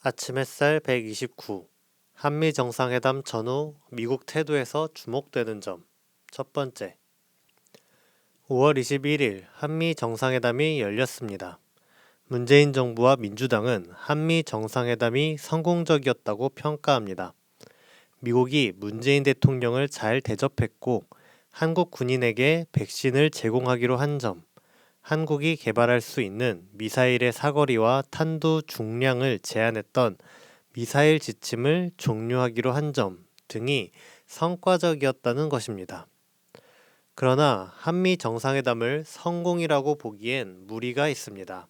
아침 햇살 129. 한미 정상회담 전후 미국 태도에서 주목되는 점. 첫 번째. 5월 21일 한미 정상회담이 열렸습니다. 문재인 정부와 민주당은 한미 정상회담이 성공적이었다고 평가합니다. 미국이 문재인 대통령을 잘 대접했고 한국 군인에게 백신을 제공하기로 한 점, 한국이 개발할 수 있는 미사일의 사거리와 탄두 중량을 제한했던 미사일 지침을 종료하기로 한 점 등이 성과적이었다는 것입니다. 그러나 한미 정상회담을 성공이라고 보기엔 무리가 있습니다.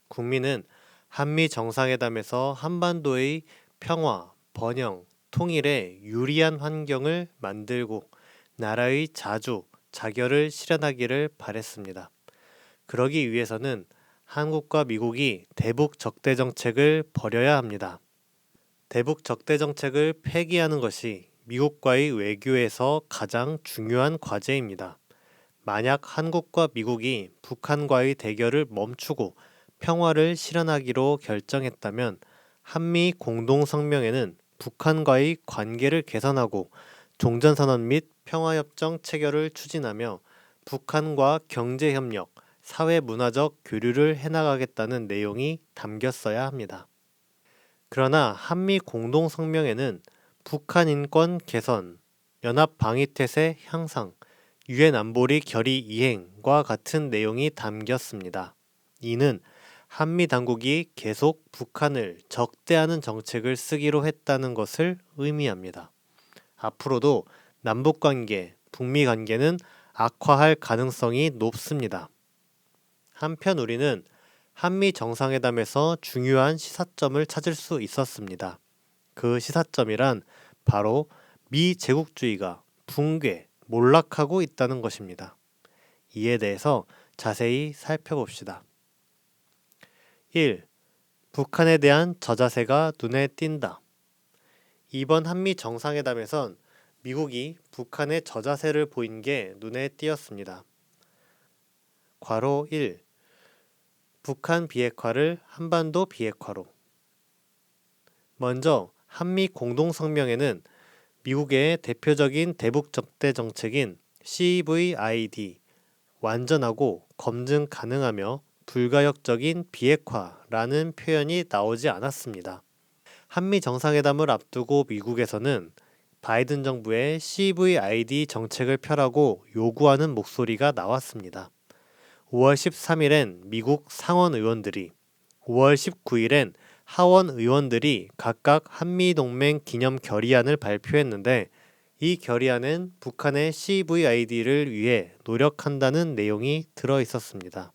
국민은 한미 정상회담에서 한반도의 평화, 번영, 통일에 유리한 환경을 만들고 나라의 자주, 자결을 실현하기를 바랬습니다. 그러기 위해서는 한국과 미국이 대북 적대 정책을 버려야 합니다. 대북 적대 정책을 폐기하는 것이 미국과의 외교에서 가장 중요한 과제입니다. 만약 한국과 미국이 북한과의 대결을 멈추고 평화를 실현하기로 결정했다면 한미 공동성명에는 북한과의 관계를 개선하고 종전선언 및 평화협정 체결을 추진하며 북한과 경제협력, 사회문화적 교류를 해나가겠다는 내용이 담겼어야 합니다. 그러나 한미 공동성명에는 북한 인권 개선, 연합 방위태세 향상, 유엔 안보리 결의 이행과 같은 내용이 담겼습니다. 이는 한미 당국이 계속 북한을 적대하는 정책을 쓰기로 했다는 것을 의미합니다. 앞으로도 남북관계, 북미관계는 악화할 가능성이 높습니다. 한편 우리는 한미 정상회담에서 중요한 시사점을 찾을 수 있었습니다. 그 시사점이란 바로 미제국주의가 붕괴, 몰락하고 있다는 것입니다. 이에 대해서 자세히 살펴봅시다. 1. 북한에 대한 저자세가 눈에 띈다. 이번 한미 정상회담에선 미국이 북한의 저자세를 보인 게 눈에 띄었습니다. 괄호 1. 북한 비핵화를 한반도 비핵화로. 먼저 한미 공동성명에는 미국의 대표적인 대북 적대 정책인 CVID, 완전하고 검증 가능하며 불가역적인 비핵화라는 표현이 나오지 않았습니다. 한미 정상회담을 앞두고 미국에서는 바이든 정부의 CVID 정책을 펴라고 요구하는 목소리가 나왔습니다. 5월 13일엔 미국 상원 의원들이, 5월 19일엔 하원 의원들이 각각 한미동맹 기념 결의안을 발표했는데 이 결의안은 북한의 CVID를 위해 노력한다는 내용이 들어 있었습니다.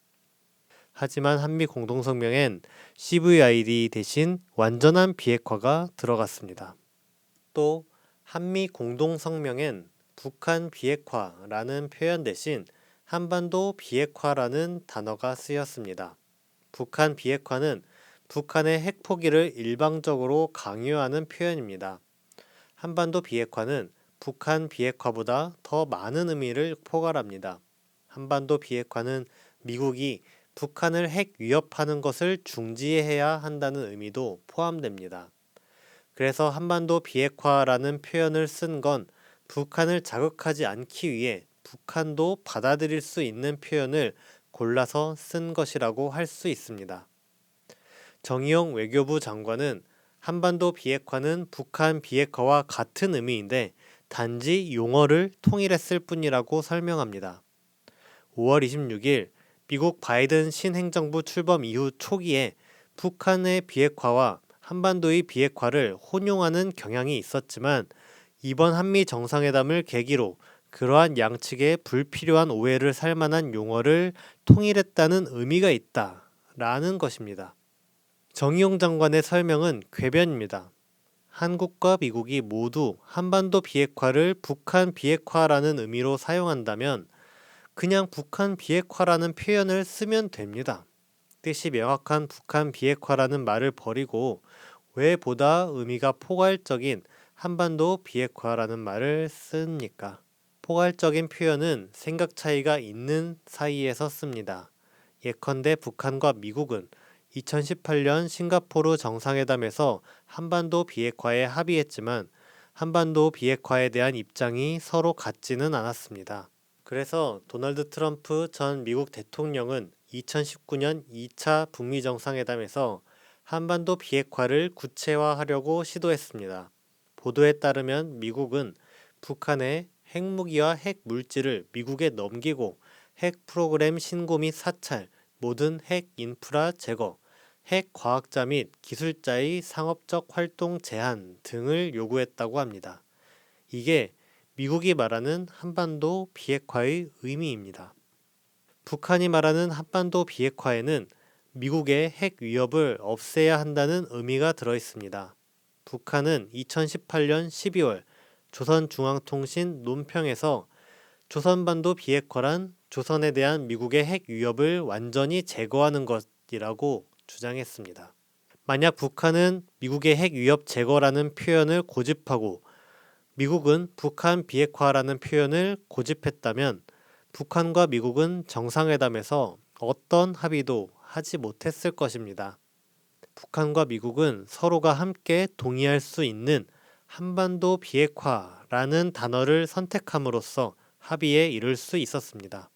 하지만 한미 공동성명엔 CVID 대신 완전한 비핵화가 들어갔습니다. 또 한미 공동성명엔 북한 비핵화라는 표현 대신 한반도 비핵화라는 단어가 쓰였습니다. 북한 비핵화는 북한의 핵 포기를 일방적으로 강요하는 표현입니다. 한반도 비핵화는 북한 비핵화보다 더 많은 의미를 포괄합니다. 한반도 비핵화는 미국이 북한을 핵 위협하는 것을 중지해야 한다는 의미도 포함됩니다. 그래서 한반도 비핵화라는 표현을 쓴 건 북한을 자극하지 않기 위해 북한도 받아들일 수 있는 표현을 골라서 쓴 것이라고 할 수 있습니다. 정의용 외교부 장관은 한반도 비핵화는 북한 비핵화와 같은 의미인데 단지 용어를 통일했을 뿐이라고 설명합니다. 5월 26일 미국 바이든 신행정부 출범 이후 초기에 북한의 비핵화와 한반도의 비핵화를 혼용하는 경향이 있었지만 이번 한미 정상회담을 계기로 그러한 양측의 불필요한 오해를 살 만한 용어를 통일했다는 의미가 있다라는 것입니다. 정의용 장관의 설명은 궤변입니다. 한국과 미국이 모두 한반도 비핵화를 북한 비핵화라는 의미로 사용한다면 그냥 북한 비핵화라는 표현을 쓰면 됩니다. 뜻이 명확한 북한 비핵화라는 말을 버리고 왜 보다 의미가 포괄적인 한반도 비핵화라는 말을 씁니까? 포괄적인 표현은 생각 차이가 있는 사이에서 씁니다. 예컨대 북한과 미국은 2018년 싱가포르 정상회담에서 한반도 비핵화에 합의했지만 한반도 비핵화에 대한 입장이 서로 같지는 않았습니다. 그래서 도널드 트럼프 전 미국 대통령은 2019년 2차 북미 정상회담에서 한반도 비핵화를 구체화하려고 시도했습니다. 보도에 따르면 미국은 북한의 핵무기와 핵물질을 미국에 넘기고 핵 프로그램 신고 및 사찰, 모든 핵 인프라 제거, 핵 과학자 및 기술자의 상업적 활동 제한 등을 요구했다고 합니다. 이게 미국이 말하는 한반도 비핵화의 의미입니다. 북한이 말하는 한반도 비핵화에는 미국의 핵 위협을 없애야 한다는 의미가 들어 있습니다. 북한은 2018년 12월 조선중앙통신 논평에서 조선반도 비핵화란 조선에 대한 미국의 핵 위협을 완전히 제거하는 것이라고 주장했습니다. 만약 북한은 미국의 핵 위협 제거라는 표현을 고집하고 미국은 북한 비핵화라는 표현을 고집했다면 북한과 미국은 정상회담에서 어떤 합의도 하지 못했을 것입니다. 북한과 미국은 서로가 함께 동의할 수 있는 한반도 비핵화라는 단어를 선택함으로써 합의에 이를 수 있었습니다.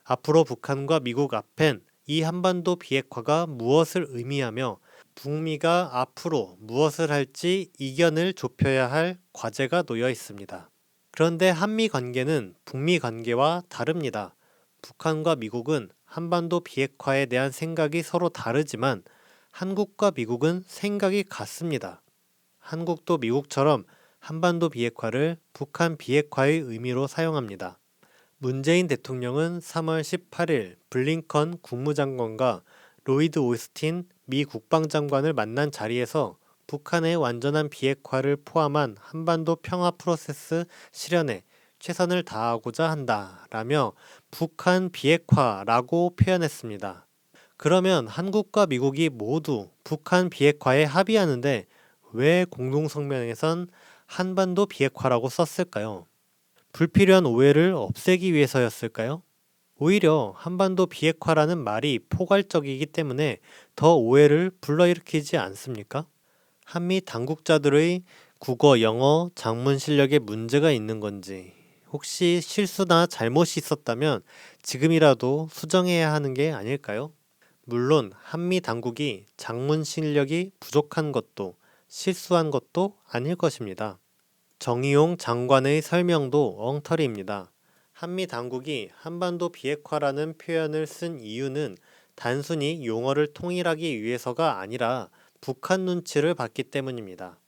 앞으로 북한과 미국 앞엔 이 한반도 비핵화가 무엇을 의미하며 북미가 앞으로 무엇을 할지 이견을 좁혀야 할 과제가 놓여 있습니다. 그런데 한미 관계는 북미 관계와 다릅니다. 북한과 미국은 한반도 비핵화에 대한 생각이 서로 다르지만 한국과 미국은 생각이 같습니다. 한국도 미국처럼 한반도 비핵화를 북한 비핵화의 의미로 사용합니다. 문재인 대통령은 3월 18일 블링컨 국무장관과 로이드 오스틴 미 국방장관을 만난 자리에서 북한의 완전한 비핵화를 포함한 한반도 평화 프로세스 실현에 최선을 다하고자 한다라며 북한 비핵화라고 표현했습니다. 그러면 한국과 미국이 모두 북한 비핵화에 합의하는데 왜 공동성명에선 한반도 비핵화라고 썼을까요? 불필요한 오해를 없애기 위해서였을까요? 오히려 한반도 비핵화라는 말이 포괄적이기 때문에 더 오해를 불러일으키지 않습니까? 한미 당국자들의 국어, 영어, 작문 실력에 문제가 있는 건지, 혹시 실수나 잘못이 있었다면 지금이라도 수정해야 하는 게 아닐까요? 물론 한미 당국이 작문 실력이 부족한 것도 실수한 것도 아닐 것입니다. 정의용 장관의 설명도 엉터리입니다. 한미 당국이 한반도 비핵화라는 표현을 쓴 이유는 단순히 용어를 통일하기 위해서가 아니라 북한 눈치를 봤기 때문입니다.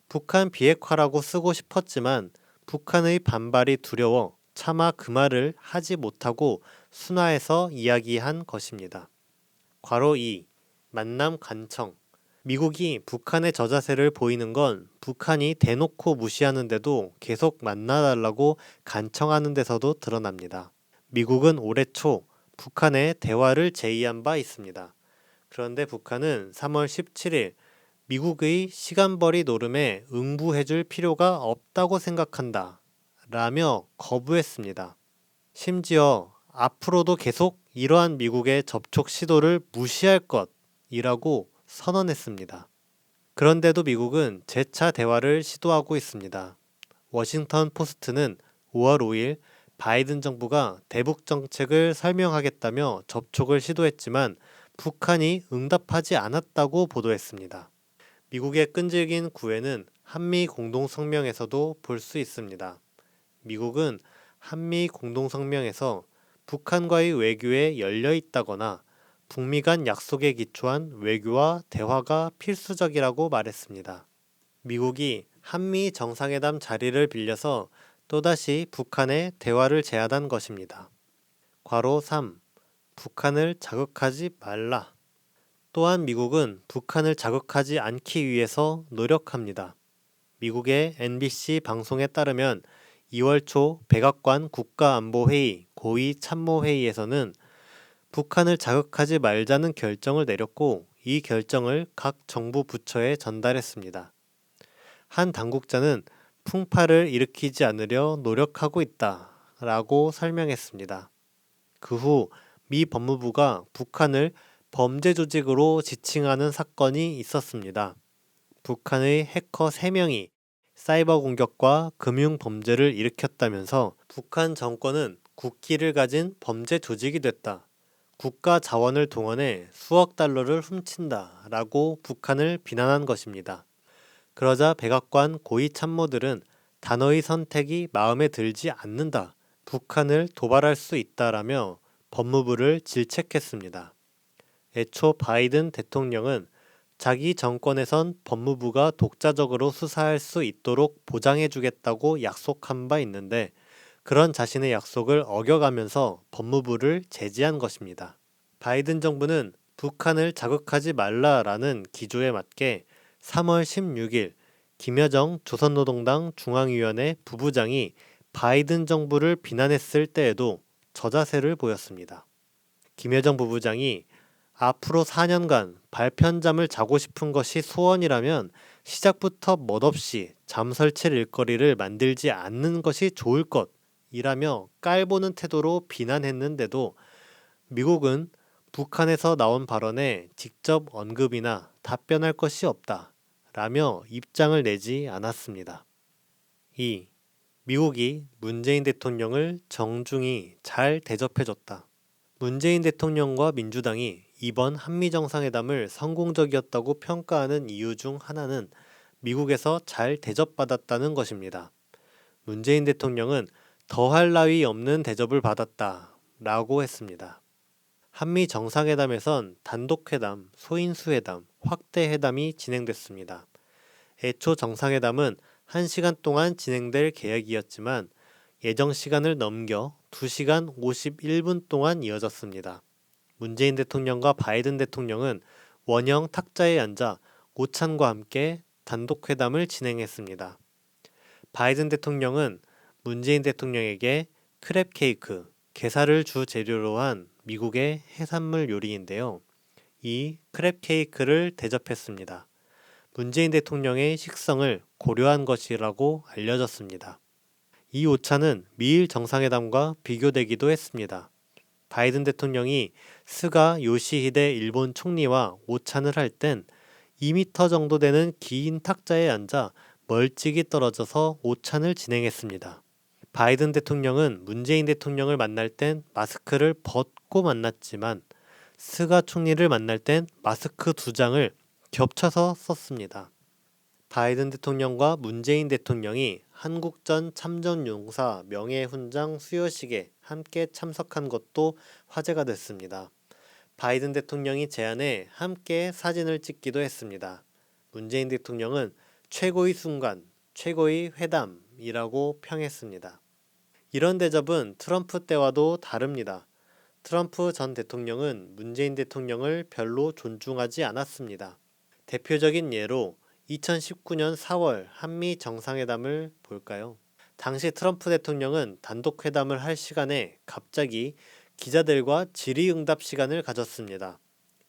북한 비핵화라고 쓰고 싶었지만 북한의 반발이 두려워 차마 그 말을 하지 못하고 순화해서 이야기한 것입니다. 괄호 2. 만남 간청. 미국이 북한의 저자세를 보이는 건 북한이 대놓고 무시하는데도 계속 만나달라고 간청하는 데서도 드러납니다. 미국은 올해 초 북한에 대화를 제의한 바 있습니다. 그런데 북한은 3월 17일 미국의 시간벌이 노름에 응부해줄 필요가 없다고 생각한다 라며 거부했습니다. 심지어 앞으로도 계속 이러한 미국의 접촉 시도를 무시할 것이라고 선언했습니다. 그런데도 미국은 재차 대화를 시도하고 있습니다. 워싱턴 포스트는 5월 5일 바이든 정부가 대북 정책을 설명하겠다며 접촉을 시도했지만 북한이 응답하지 않았다고 보도했습니다. 미국의 끈질긴 구애는 한미 공동성명에서도 볼 수 있습니다. 미국은 한미 공동성명에서 북한과의 외교에 열려 있다거나 북미 간 약속에 기초한 외교와 대화가 필수적이라고 말했습니다. 미국이 한미 정상회담 자리를 빌려서 또다시 북한에 대화를 제안한 것입니다. 괄호 3. 북한을 자극하지 말라. 또한 미국은 북한을 자극하지 않기 위해서 노력합니다. 미국의 NBC 방송에 따르면 2월 초 백악관 국가안보회의 고위 참모회의에서는 북한을 자극하지 말자는 결정을 내렸고 이 결정을 각 정부 부처에 전달했습니다. 한 당국자는 풍파를 일으키지 않으려 노력하고 있다 라고 설명했습니다. 그 후 미 법무부가 북한을 범죄 조직으로 지칭하는 사건이 있었습니다. 북한의 해커 3명이 사이버 공격과 금융 범죄를 일으켰다면서 북한 정권은 국기를 가진 범죄 조직이 됐다. 국가 자원을 동원해 수억 달러를 훔친다 라고 북한을 비난한 것입니다. 그러자 백악관 고위 참모들은 단어의 선택이 마음에 들지 않는다. 북한을 도발할 수 있다라며 법무부를 질책했습니다. 애초 바이든 대통령은 자기 정권에선 법무부가 독자적으로 수사할 수 있도록 보장해주겠다고 약속한 바 있는데 그런 자신의 약속을 어겨가면서 법무부를 제지한 것입니다. 바이든 정부는 북한을 자극하지 말라라는 기조에 맞게 3월 16일 김여정 조선노동당 중앙위원회 부부장이 바이든 정부를 비난했을 때에도 저자세를 보였습니다. 김여정 부부장이 앞으로 4년간 발편잠을 자고 싶은 것이 소원이라면 시작부터 멋없이 잠 설칠 일거리를 만들지 않는 것이 좋을 것이라며 깔보는 태도로 비난했는데도 미국은 북한에서 나온 발언에 직접 언급이나 답변할 것이 없다 라며 입장을 내지 않았습니다. 2. 미국이 문재인 대통령을 정중히 잘 대접해줬다. 문재인 대통령과 민주당이 이번 한미정상회담을 성공적이었다고 평가하는 이유 중 하나는 미국에서 잘 대접받았다는 것입니다. 문재인 대통령은 더할 나위 없는 대접을 받았다 라고 했습니다. 한미 정상회담에선 단독회담, 소인수회담, 확대회담이 진행됐습니다. 애초 정상회담은 1시간 동안 진행될 계획이었지만 예정 시간을 넘겨 2시간 51분 동안 이어졌습니다. 문재인 대통령과 바이든 대통령은 원형 탁자에 앉아 오찬과 함께 단독회담을 진행했습니다. 바이든 대통령은 문재인 대통령에게 크랩 케이크, 게살을 주 재료로 한 미국의 해산물 요리인데요. 이 크랩 케이크를 대접했습니다. 문재인 대통령의 식성을 고려한 것이라고 알려졌습니다. 이 오찬은 미일 정상회담과 비교되기도 했습니다. 바이든 대통령이 스가 요시히데 일본 총리와 오찬을 할 땐 2m 정도 되는 긴 탁자에 앉아 멀찍이 떨어져서 오찬을 진행했습니다. 바이든 대통령은 문재인 대통령을 만날 땐 마스크를 벗고 만났지만 스가 총리를 만날 땐 마스크 2장을 겹쳐서 썼습니다. 바이든 대통령과 문재인 대통령이 한국전 참전용사 명예훈장 수여식에 함께 참석한 것도 화제가 됐습니다. 바이든 대통령이 제안해 함께 사진을 찍기도 했습니다. 문재인 대통령은 최고의 순간, 최고의 회담이라고 평했습니다. 이런 대접은 트럼프 때와도 다릅니다. 트럼프 전 대통령은 문재인 대통령을 별로 존중하지 않았습니다. 대표적인 예로 2019년 4월 한미 정상회담을 볼까요? 당시 트럼프 대통령은 단독회담을 할 시간에 갑자기 기자들과 질의응답 시간을 가졌습니다.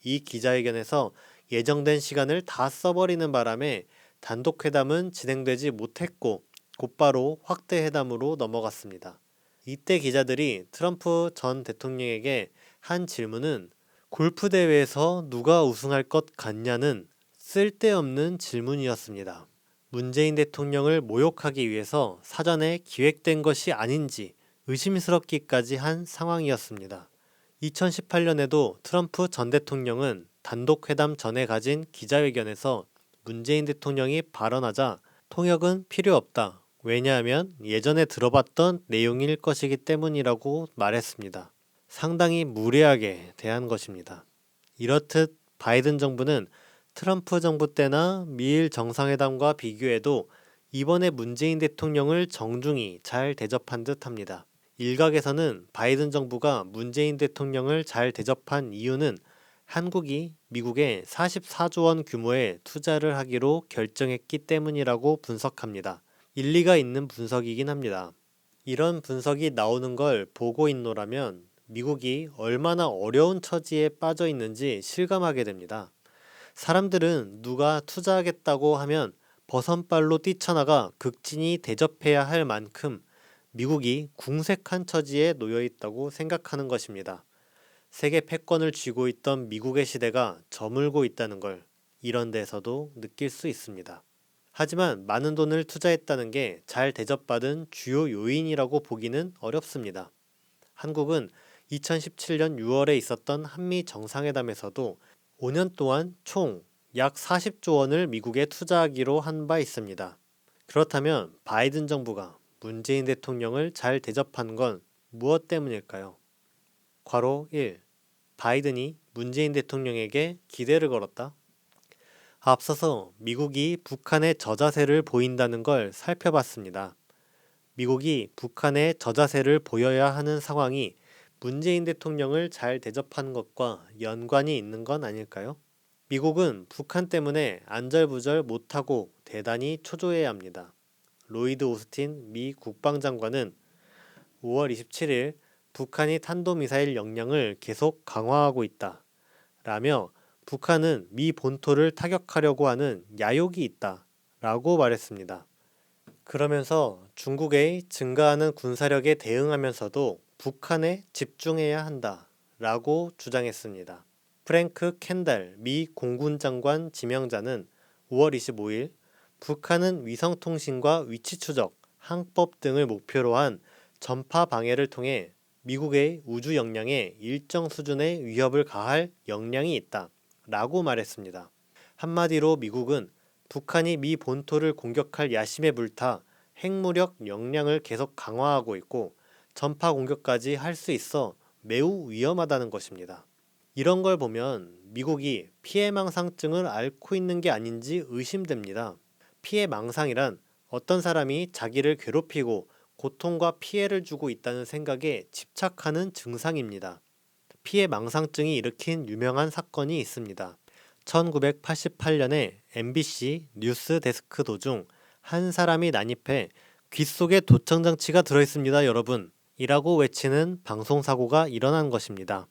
이 기자회견에서 예정된 시간을 다 써버리는 바람에 단독회담은 진행되지 못했고 곧바로 확대회담으로 넘어갔습니다. 이때 기자들이 트럼프 전 대통령에게 한 질문은 골프 대회에서 누가 우승할 것 같냐는 쓸데없는 질문이었습니다. 문재인 대통령을 모욕하기 위해서 사전에 기획된 것이 아닌지 의심스럽기까지 한 상황이었습니다. 2018년에도 트럼프 전 대통령은 단독회담 전에 가진 기자회견에서 문재인 대통령이 발언하자 통역은 필요 없다. 왜냐하면 예전에 들어봤던 내용일 것이기 때문이라고 말했습니다. 상당히 무례하게 대한 것입니다. 이렇듯 바이든 정부는 트럼프 정부 때나 미일 정상회담과 비교해도 이번에 문재인 대통령을 정중히 잘 대접한 듯합니다. 일각에서는 바이든 정부가 문재인 대통령을 잘 대접한 이유는 한국이 미국에 44조 원 규모의 투자를 하기로 결정했기 때문이라고 분석합니다. 일리가 있는 분석이긴 합니다. 이런 분석이 나오는 걸 보고 있노라면 미국이 얼마나 어려운 처지에 빠져 있는지 실감하게 됩니다. 사람들은 누가 투자하겠다고 하면 버선발로 뛰쳐나가 극진히 대접해야 할 만큼 미국이 궁색한 처지에 놓여 있다고 생각하는 것입니다. 세계 패권을 쥐고 있던 미국의 시대가 저물고 있다는 걸 이런 데서도 느낄 수 있습니다. 하지만 많은 돈을 투자했다는 게 잘 대접받은 주요 요인이라고 보기는 어렵습니다. 한국은 2017년 6월에 있었던 한미 정상회담에서도 5년 동안 총 약 40조 원을 미국에 투자하기로 한 바 있습니다. 그렇다면 바이든 정부가 문재인 대통령을 잘 대접한 건 무엇 때문일까요? 괄호 1. 바이든이 문재인 대통령에게 기대를 걸었다. 앞서서 미국이 북한의 저자세를 보인다는 걸 살펴봤습니다. 미국이 북한의 저자세를 보여야 하는 상황이 문재인 대통령을 잘 대접한 것과 연관이 있는 건 아닐까요? 미국은 북한 때문에 안절부절 못하고 대단히 초조해야 합니다. 로이드 오스틴 미 국방장관은 5월 27일 북한이 탄도미사일 역량을 계속 강화하고 있다 라며 북한은 미 본토를 타격하려고 하는 야욕이 있다 라고 말했습니다. 그러면서 중국의 증가하는 군사력에 대응하면서도 북한에 집중해야 한다 라고 주장했습니다. 프랭크 켄달 미 공군 장관 지명자는 5월 25일 북한은 위성통신과 위치 추적, 항법 등을 목표로 한 전파 방해를 통해 미국의 우주 역량에 일정 수준의 위협을 가할 역량이 있다 라고 말했습니다. 한마디로 미국은 북한이 미 본토를 공격할 야심에 불타 핵무력 역량을 계속 강화하고 있고 전파 공격까지 할 수 있어 매우 위험하다는 것입니다. 이런 걸 보면 미국이 피해망상증을 앓고 있는 게 아닌지 의심됩니다. 피해망상이란 어떤 사람이 자기를 괴롭히고 고통과 피해를 주고 있다는 생각에 집착하는 증상입니다. 피해망상증이 일으킨 유명한 사건이 있습니다. 1988년에 MBC 뉴스 데스크 도중 한 사람이 난입해 "귀 속에 도청장치가 들어있습니다, 여러분" 이라고 외치는 방송사고가 일어난 것입니다.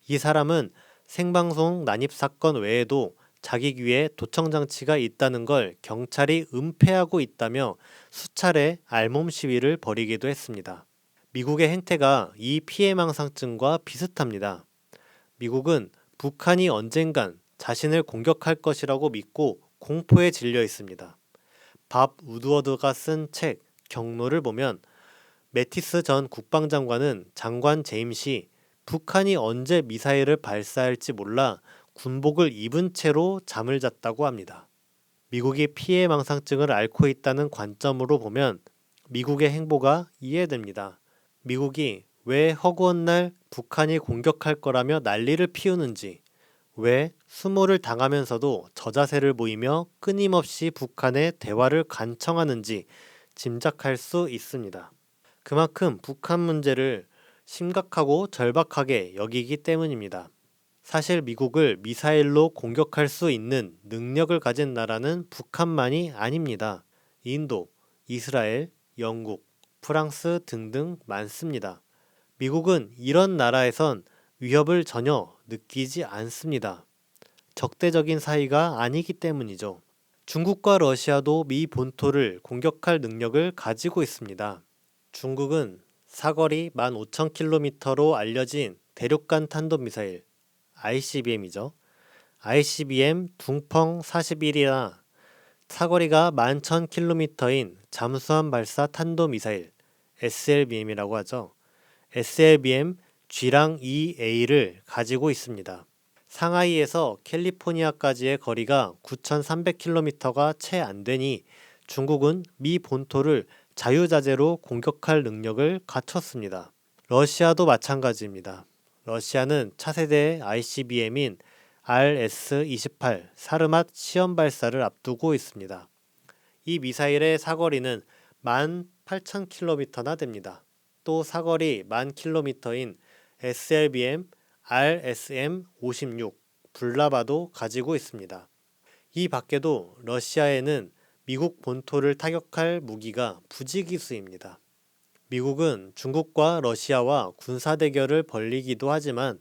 이 사람은 생방송 난입 사건 외에도 자기 귀에 도청장치가 있다는 걸 경찰이 은폐하고 있다며 수차례 알몸 시위를 벌이기도 했습니다. 미국의 행태가 이 피해망상증과 비슷합니다. 미국은 북한이 언젠간 자신을 공격할 것이라고 믿고 공포에 질려 있습니다. 밥 우드워드가 쓴 책 경로를 보면 매티스 전 국방장관은 장관 제임시 북한이 언제 미사일을 발사할지 몰라 군복을 입은 채로 잠을 잤다고 합니다. 미국이 피해망상증을 앓고 있다는 관점으로 보면 미국의 행보가 이해됩니다. 미국이 왜 허구한 날 북한이 공격할 거라며 난리를 피우는지, 왜 수모를 당하면서도 저자세를 보이며 끊임없이 북한의 대화를 간청하는지 짐작할 수 있습니다. 그만큼 북한 문제를 심각하고 절박하게 여기기 때문입니다. 사실 미국을 미사일로 공격할 수 있는 능력을 가진 나라는 북한만이 아닙니다. 인도, 이스라엘, 영국, 프랑스 등등 많습니다. 미국은 이런 나라에선 위협을 전혀 느끼지 않습니다. 적대적인 사이가 아니기 때문이죠. 중국과 러시아도 미 본토를 공격할 능력을 가지고 있습니다. 중국은 사거리 15,000km로 알려진 대륙간 탄도미사일 ICBM이죠. ICBM 둥펑 41이나 사거리가 11,000km인 잠수함 발사 탄도미사일 SLBM이라고 하죠. SLBM G랑-2A를 가지고 있습니다. 상하이에서 캘리포니아까지의 거리가 9,300km가 채 안 되니 중국은 미 본토를 자유자재로 공격할 능력을 갖췄습니다. 러시아도 마찬가지입니다. 러시아는 차세대 ICBM인 RS-28 사르맛 시험 발사를 앞두고 있습니다. 이 미사일의 사거리는 18,000km나 됩니다. 또 사거리 10,000km인 SLBM RSM-56 불라바도 가지고 있습니다. 이 밖에도 러시아에는 미국 본토를 타격할 무기가 부지기수입니다. 미국은 중국과 러시아와 군사 대결을 벌이기도 하지만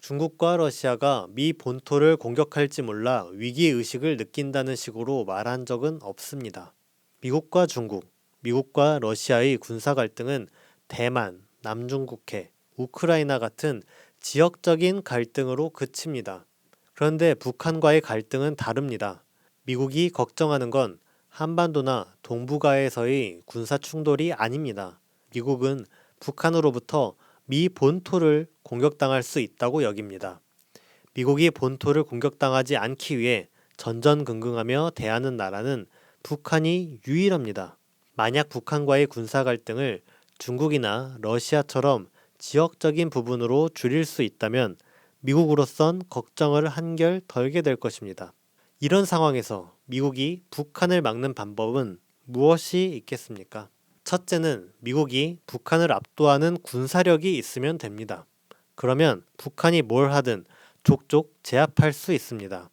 중국과 러시아가 미 본토를 공격할지 몰라 위기의식을 느낀다는 식으로 말한 적은 없습니다. 미국과 중국, 미국과 러시아의 군사 갈등은 대만, 남중국해, 우크라이나 같은 지역적인 갈등으로 그칩니다. 그런데 북한과의 갈등은 다릅니다. 미국이 걱정하는 건 한반도나 동북아에서의 군사 충돌이 아닙니다. 미국은 북한으로부터 미 본토를 공격당할 수 있다고 여깁니다. 미국이 본토를 공격당하지 않기 위해 전전긍긍하며 대하는 나라는 북한이 유일합니다. 만약 북한과의 군사 갈등을 중국이나 러시아처럼 지역적인 부분으로 줄일 수 있다면 미국으로선 걱정을 한결 덜게 될 것입니다. 이런 상황에서 미국이 북한을 막는 방법은 무엇이 있겠습니까? 첫째는 미국이 북한을 압도하는 군사력이 있으면 됩니다. 그러면 북한이 뭘 하든 족족 제압할 수 있습니다.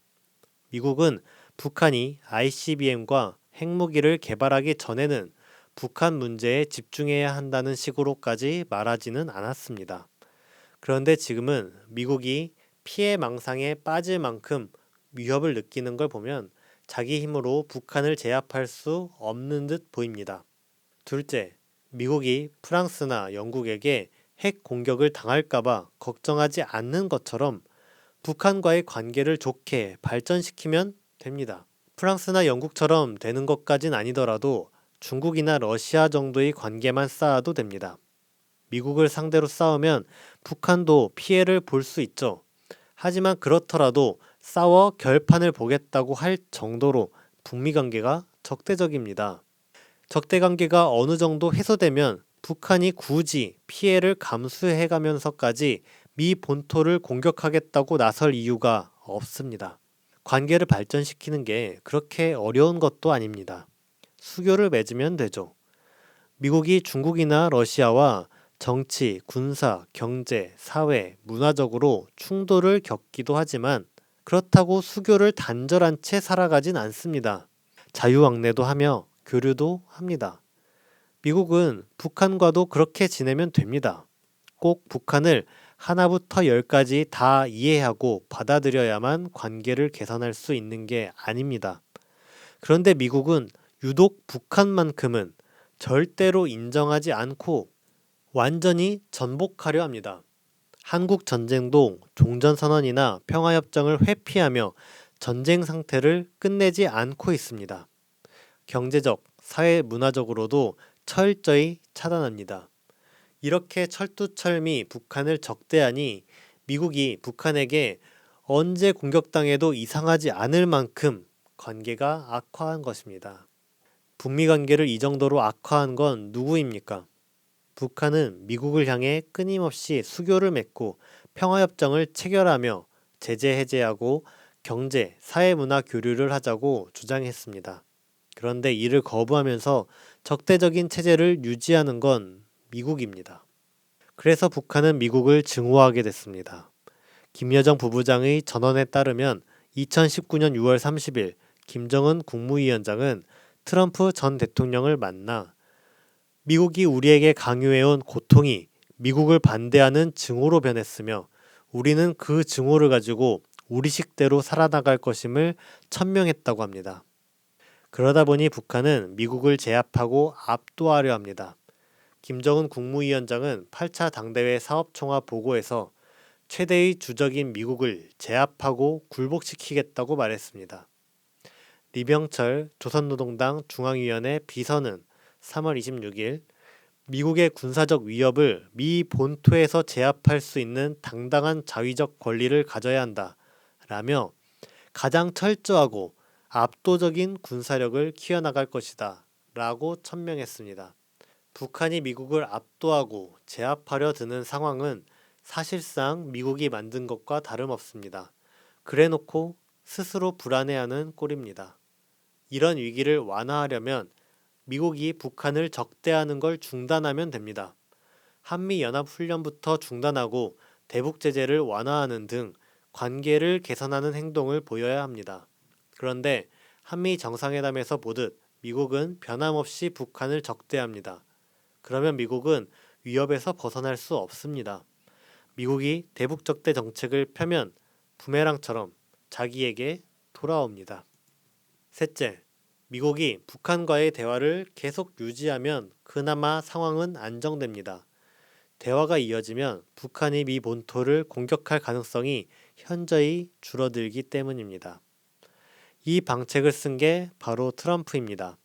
미국은 북한이 ICBM과 핵무기를 개발하기 전에는 북한 문제에 집중해야 한다는 식으로까지 말하지는 않았습니다. 그런데 지금은 미국이 피해 망상에 빠질 만큼 위협을 느끼는 걸 보면 자기 힘으로 북한을 제압할 수 없는 듯 보입니다. 둘째, 미국이 프랑스나 영국에게 핵 공격을 당할까봐 걱정하지 않는 것처럼 북한과의 관계를 좋게 발전시키면 됩니다. 프랑스나 영국처럼 되는 것까진 아니더라도 중국이나 러시아 정도의 관계만 쌓아도 됩니다. 미국을 상대로 싸우면 북한도 피해를 볼 수 있죠. 하지만 그렇더라도 싸워 결판을 보겠다고 할 정도로 북미 관계가 적대적입니다. 적대 관계가 어느 정도 해소되면 북한이 굳이 피해를 감수해 가면서까지 미 본토를 공격하겠다고 나설 이유가 없습니다. 관계를 발전시키는 게 그렇게 어려운 것도 아닙니다. 수교를 맺으면 되죠. 미국이 중국이나 러시아와 정치, 군사, 경제, 사회, 문화적으로 충돌을 겪기도 하지만 그렇다고 수교를 단절한 채 살아가진 않습니다. 자유왕래도 하며 교류도 합니다. 미국은 북한과도 그렇게 지내면 됩니다. 꼭 북한을 하나부터 열까지 다 이해하고 받아들여야만 관계를 개선할 수 있는 게 아닙니다. 그런데 미국은 유독 북한만큼은 절대로 인정하지 않고 완전히 전복하려 합니다. 한국 전쟁도 종전선언이나 평화협정을 회피하며 전쟁 상태를 끝내지 않고 있습니다. 경제적, 사회 문화적으로도 철저히 차단합니다. 이렇게 철두철미 북한을 적대하니 미국이 북한에게 언제 공격당해도 이상하지 않을 만큼 관계가 악화한 것입니다. 북미 관계를 이 정도로 악화한 건 누구입니까? 북한은 미국을 향해 끊임없이 수교를 맺고 평화협정을 체결하며 제재 해제하고 경제, 사회문화 교류를 하자고 주장했습니다. 그런데 이를 거부하면서 적대적인 체제를 유지하는 건 미국입니다. 그래서 북한은 미국을 증오하게 됐습니다. 김여정 부부장의 전언에 따르면 2019년 6월 30일 김정은 국무위원장은 트럼프 전 대통령을 만나 미국이 우리에게 강요해온 고통이 미국을 반대하는 증오로 변했으며 우리는 그 증오를 가지고 우리 식대로 살아나갈 것임을 천명했다고 합니다. 그러다 보니 북한은 미국을 제압하고 압도하려 합니다. 김정은 국무위원장은 8차 당대회 사업총화 보고에서 최대의 주적인 미국을 제압하고 굴복시키겠다고 말했습니다. 리병철 조선노동당 중앙위원회 비서는 3월 26일 미국의 군사적 위협을 미 본토에서 제압할 수 있는 당당한 자위적 권리를 가져야 한다 라며 가장 철저하고 압도적인 군사력을 키워나갈 것이다 라고 천명했습니다. 북한이 미국을 압도하고 제압하려 드는 상황은 사실상 미국이 만든 것과 다름없습니다. 그래놓고 스스로 불안해하는 꼴입니다. 이런 위기를 완화하려면 미국이 북한을 적대하는 걸 중단하면 됩니다. 한미연합훈련부터 중단하고 대북제재를 완화하는 등 관계를 개선하는 행동을 보여야 합니다. 그런데 한미 정상회담에서 보듯 미국은 변함없이 북한을 적대합니다. 그러면 미국은 위협에서 벗어날 수 없습니다. 미국이 대북 적대 정책을 펴면 부메랑처럼 자기에게 돌아옵니다. 셋째, 미국이 북한과의 대화를 계속 유지하면 그나마 상황은 안정됩니다. 대화가 이어지면 북한이 미 본토를 공격할 가능성이 현저히 줄어들기 때문입니다. 이 방책을 쓴 게 바로 트럼프입니다.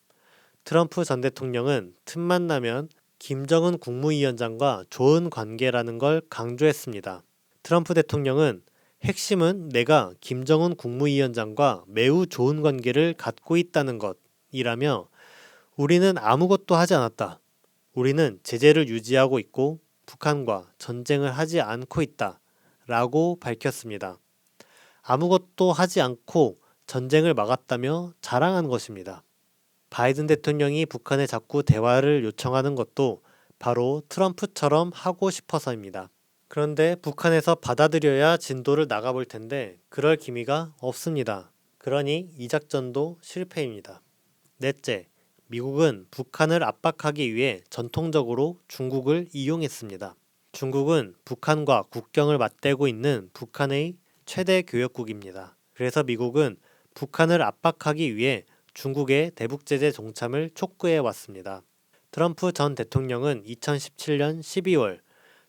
트럼프 전 대통령은 틈만 나면 김정은 국무위원장과 좋은 관계라는 걸 강조했습니다. 트럼프 대통령은 핵심은 내가 김정은 국무위원장과 매우 좋은 관계를 갖고 있다는 것이라며 우리는 아무것도 하지 않았다. 우리는 제재를 유지하고 있고 북한과 전쟁을 하지 않고 있다. 라고 밝혔습니다. 아무것도 하지 않고 전쟁을 막았다며 자랑한 것입니다. 바이든 대통령이 북한에 자꾸 대화를 요청하는 것도 바로 트럼프처럼 하고 싶어서입니다. 그런데 북한에서 받아들여야 진도를 나가볼 텐데 그럴 기미가 없습니다. 그러니 이 작전도 실패입니다. 넷째, 미국은 북한을 압박하기 위해 전통적으로 중국을 이용했습니다. 중국은 북한과 국경을 맞대고 있는 북한의 최대 교역국입니다. 그래서 미국은 북한을 압박하기 위해 중국의 대북제재 동참을 촉구해 왔습니다. 트럼프 전 대통령은 2017년 12월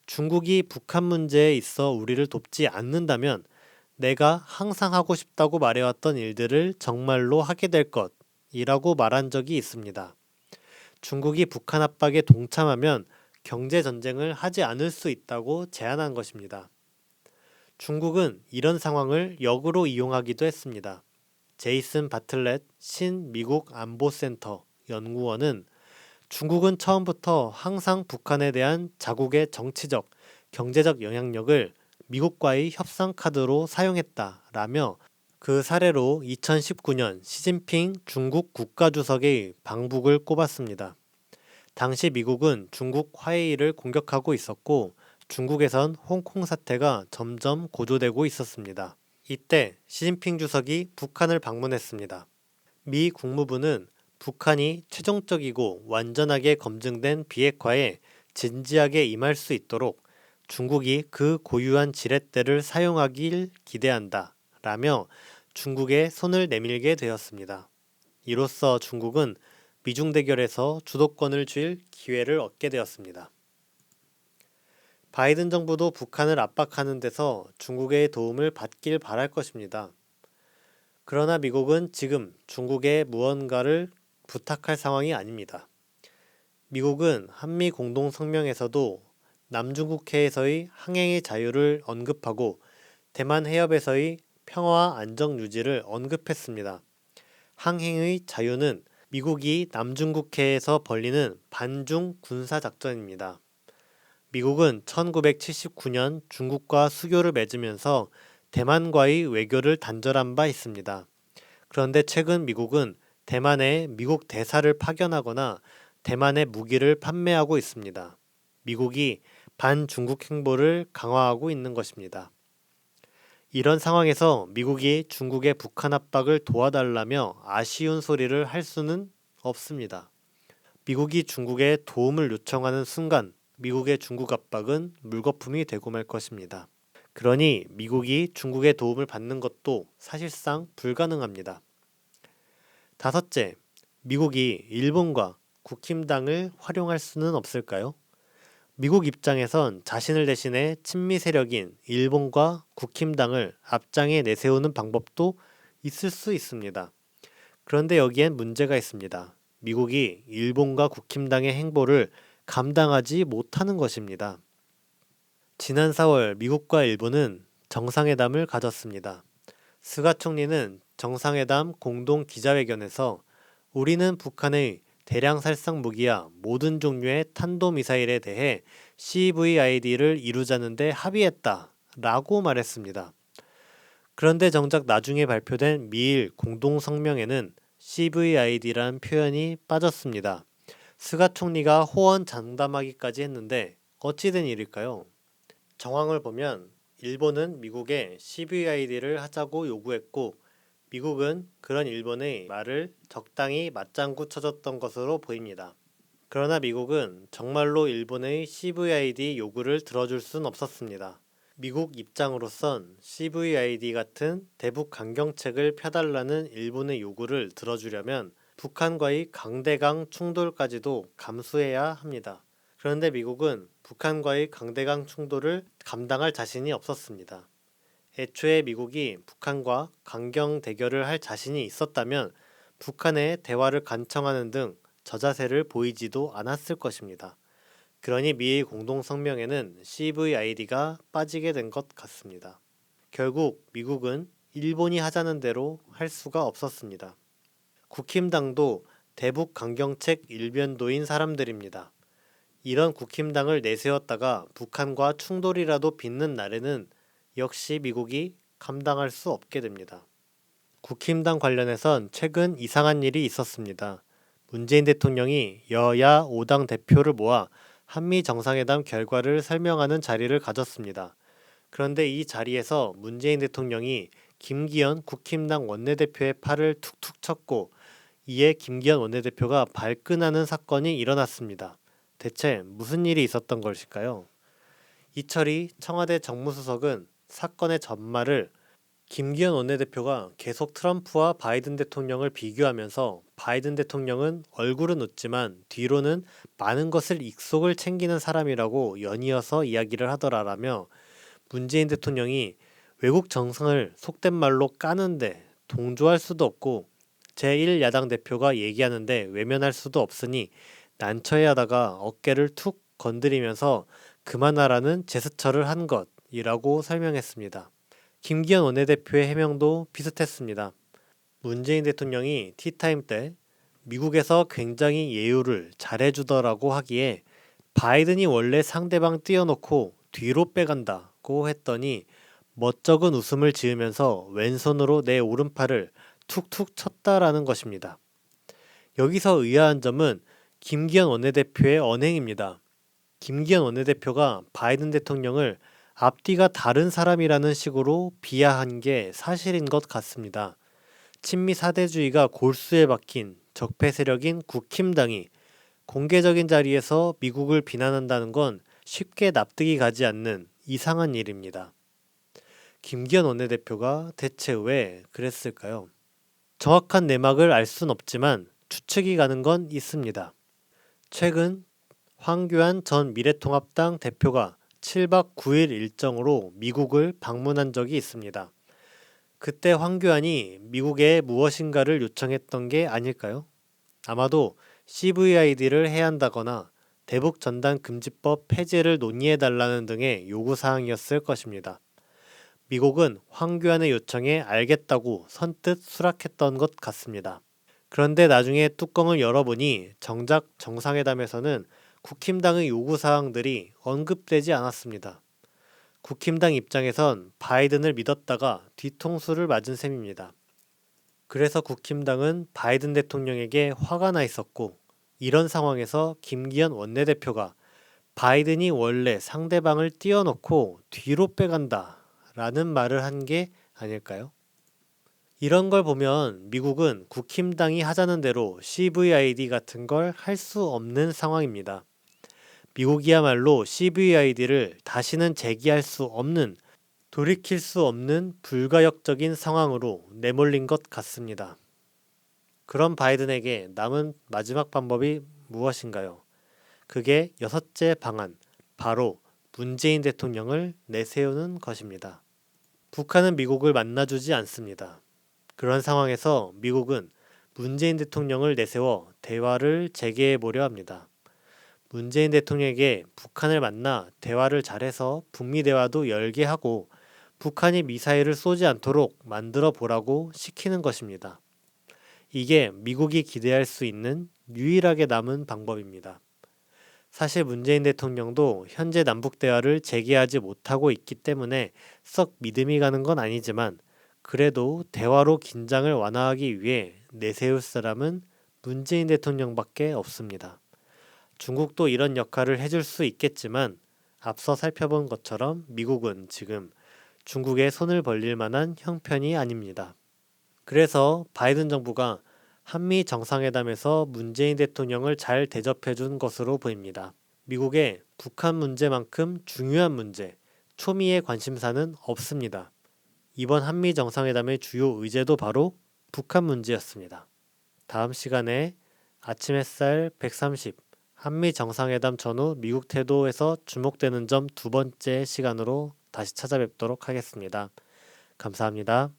중국이 북한 문제에 있어 우리를 돕지 않는다면 내가 항상 하고 싶다고 말해왔던 일들을 정말로 하게 될 것이라고 말한 적이 있습니다. 중국이 북한 압박에 동참하면 경제전쟁을 하지 않을 수 있다고 제안한 것입니다. 중국은 이런 상황을 역으로 이용하기도 했습니다. 제이슨 바틀렛 신미국 안보센터 연구원은 중국은 처음부터 항상 북한에 대한 자국의 정치적, 경제적 영향력을 미국과의 협상 카드로 사용했다라며 그 사례로 2019년 시진핑 중국 국가주석의 방북을 꼽았습니다. 당시 미국은 중국 화해이를 공격하고 있었고 중국에선 홍콩 사태가 점점 고조되고 있었습니다. 이때 시진핑 주석이 북한을 방문했습니다. 미 국무부는 북한이 최종적이고 완전하게 검증된 비핵화에 진지하게 임할 수 있도록 중국이 그 고유한 지렛대를 사용하길 기대한다 라며 중국에 손을 내밀게 되었습니다. 이로써 중국은 미중 대결에서 주도권을 쥘 기회를 얻게 되었습니다. 바이든 정부도 북한을 압박하는 데서 중국의 도움을 받길 바랄 것입니다. 그러나 미국은 지금 중국에 무언가를 부탁할 상황이 아닙니다. 미국은 한미 공동성명에서도 남중국해에서의 항행의 자유를 언급하고 대만 해협에서의 평화와 안정 유지를 언급했습니다. 항행의 자유는 미국이 남중국해에서 벌이는 반중 군사작전입니다. 미국은 1979년 중국과 수교를 맺으면서 대만과의 외교를 단절한 바 있습니다. 그런데 최근 미국은 대만에 미국 대사를 파견하거나 대만에 무기를 판매하고 있습니다. 미국이 반중국 행보를 강화하고 있는 것입니다. 이런 상황에서 미국이 중국의 북한 압박을 도와달라며 아쉬운 소리를 할 수는 없습니다. 미국이 중국에 도움을 요청하는 순간 미국의 중국 압박은 물거품이 되고 말 것입니다. 그러니 미국이 중국의 도움을 받는 것도 사실상 불가능합니다. 다섯째, 미국이 일본과 국힘당을 활용할 수는 없을까요? 미국 입장에선 자신을 대신해 친미 세력인 일본과 국힘당을 앞장에 내세우는 방법도 있을 수 있습니다. 그런데 여기엔 문제가 있습니다. 미국이 일본과 국힘당의 행보를 감당하지 못하는 것입니다. 지난 4월 미국과 일본은 정상회담을 가졌습니다. 스가 총리는 정상회담 공동 기자회견에서 우리는 북한의 대량 살상 무기와 모든 종류의 탄도미사일에 대해 CVID를 이루자는 데 합의했다 라고 말했습니다. 그런데 정작 나중에 발표된 미일 공동성명에는 CVID란 표현이 빠졌습니다. 스가 총리가 호언 장담하기까지 했는데 어찌 된 일일까요? 정황을 보면 일본은 미국에 CVID를 하자고 요구했고 미국은 그런 일본의 말을 적당히 맞장구 쳐줬던 것으로 보입니다. 그러나 미국은 정말로 일본의 CVID 요구를 들어줄 순 없었습니다. 미국 입장으로선 CVID 같은 대북 강경책을 펴달라는 일본의 요구를 들어주려면 북한과의 강대강 충돌까지도 감수해야 합니다. 그런데 미국은 북한과의 강대강 충돌을 감당할 자신이 없었습니다. 애초에 미국이 북한과 강경 대결을 할 자신이 있었다면 북한의 대화를 간청하는 등 저자세를 보이지도 않았을 것입니다. 그러니 미의 공동성명에는 CVID가 빠지게 된 것 같습니다. 결국 미국은 일본이 하자는 대로 할 수가 없었습니다. 국힘당도 대북 강경책 일변도인 사람들입니다. 이런 국힘당을 내세웠다가 북한과 충돌이라도 빚는 날에는 역시 미국이 감당할 수 없게 됩니다. 국힘당 관련해선 최근 이상한 일이 있었습니다. 문재인 대통령이 여야 5당 대표를 모아 한미 정상회담 결과를 설명하는 자리를 가졌습니다. 그런데 이 자리에서 문재인 대통령이 김기현 국힘당 원내대표의 팔을 툭툭 쳤고 이에 김기현 원내대표가 발끈하는 사건이 일어났습니다. 대체 무슨 일이 있었던 것일까요? 이철희 청와대 정무수석은 사건의 전말을 김기현 원내대표가 계속 트럼프와 바이든 대통령을 비교하면서 바이든 대통령은 얼굴은 웃지만 뒤로는 많은 것을 익속을 챙기는 사람이라고 연이어서 이야기를 하더라라며 문재인 대통령이 외국 정상을 속된 말로 까는데 동조할 수도 없고 제1야당 대표가 얘기하는데 외면할 수도 없으니 난처해하다가 어깨를 툭 건드리면서 그만하라는 제스처를 한 것이라고 설명했습니다. 김기현 원내대표의 해명도 비슷했습니다. 문재인 대통령이 티타임 때 미국에서 굉장히 예우를 잘해주더라고 하기에 바이든이 원래 상대방 띄워놓고 뒤로 빼간다고 했더니 멋쩍은 웃음을 지으면서 왼손으로 내 오른팔을 툭툭 쳤다라는 것입니다. 여기서 의아한 점은 김기현 원내대표의 언행입니다. 김기현 원내대표가 바이든 대통령을 앞뒤가 다른 사람이라는 식으로 비하한 게 사실인 것 같습니다. 친미 사대주의가 골수에 박힌 적폐 세력인 국힘당이 공개적인 자리에서 미국을 비난한다는 건 쉽게 납득이 가지 않는 이상한 일입니다. 김기현 원내대표가 대체 왜 그랬을까요? 정확한 내막을 알 순 없지만 추측이 가는 건 있습니다. 최근 황교안 전 미래통합당 대표가 7박 9일 일정으로 미국을 방문한 적이 있습니다. 그때 황교안이 미국에 무엇인가를 요청했던 게 아닐까요? 아마도 CVID를 해한다거나 대북 전단 금지법 폐지를 논의해달라는 등의 요구사항이었을 것입니다. 미국은 황교안의 요청에 알겠다고 선뜻 수락했던 것 같습니다. 그런데 나중에 뚜껑을 열어보니 정작 정상회담에서는 국힘당의 요구사항들이 언급되지 않았습니다. 국힘당 입장에선 바이든을 믿었다가 뒤통수를 맞은 셈입니다. 그래서 국힘당은 바이든 대통령에게 화가 나 있었고 이런 상황에서 김기현 원내대표가 바이든이 원래 상대방을 띄워놓고 뒤로 빼간다 라는 말을 한 게 아닐까요? 이런 걸 보면 미국은 국힘당이 하자는 대로 CVID 같은 걸 할 수 없는 상황입니다. 미국이야말로 CVID를 다시는 제기할 수 없는, 돌이킬 수 없는 불가역적인 상황으로 내몰린 것 같습니다. 그럼 바이든에게 남은 마지막 방법이 무엇인가요? 그게 여섯째 방안, 바로 문재인 대통령을 내세우는 것입니다. 북한은 미국을 만나주지 않습니다. 그런 상황에서 미국은 문재인 대통령을 내세워 대화를 재개해 보려 합니다. 문재인 대통령에게 북한을 만나 대화를 잘해서 북미 대화도 열게 하고 북한이 미사일을 쏘지 않도록 만들어 보라고 시키는 것입니다. 이게 미국이 기대할 수 있는 유일하게 남은 방법입니다. 사실 문재인 대통령도 현재 남북 대화를 재개하지 못하고 있기 때문에 썩 믿음이 가는 건 아니지만 그래도 대화로 긴장을 완화하기 위해 내세울 사람은 문재인 대통령밖에 없습니다. 중국도 이런 역할을 해줄 수 있겠지만 앞서 살펴본 것처럼 미국은 지금 중국에 손을 벌릴 만한 형편이 아닙니다. 그래서 바이든 정부가 한미 정상회담에서 문재인 대통령을 잘 대접해 준 것으로 보입니다. 미국의 북한 문제만큼 중요한 문제, 초미의 관심사는 없습니다. 이번 한미 정상회담의 주요 의제도 바로 북한 문제였습니다. 다음 시간에 아침 햇살 130 한미 정상회담 전후 미국 태도에서 주목되는 점 두 번째 시간으로 다시 찾아뵙도록 하겠습니다. 감사합니다.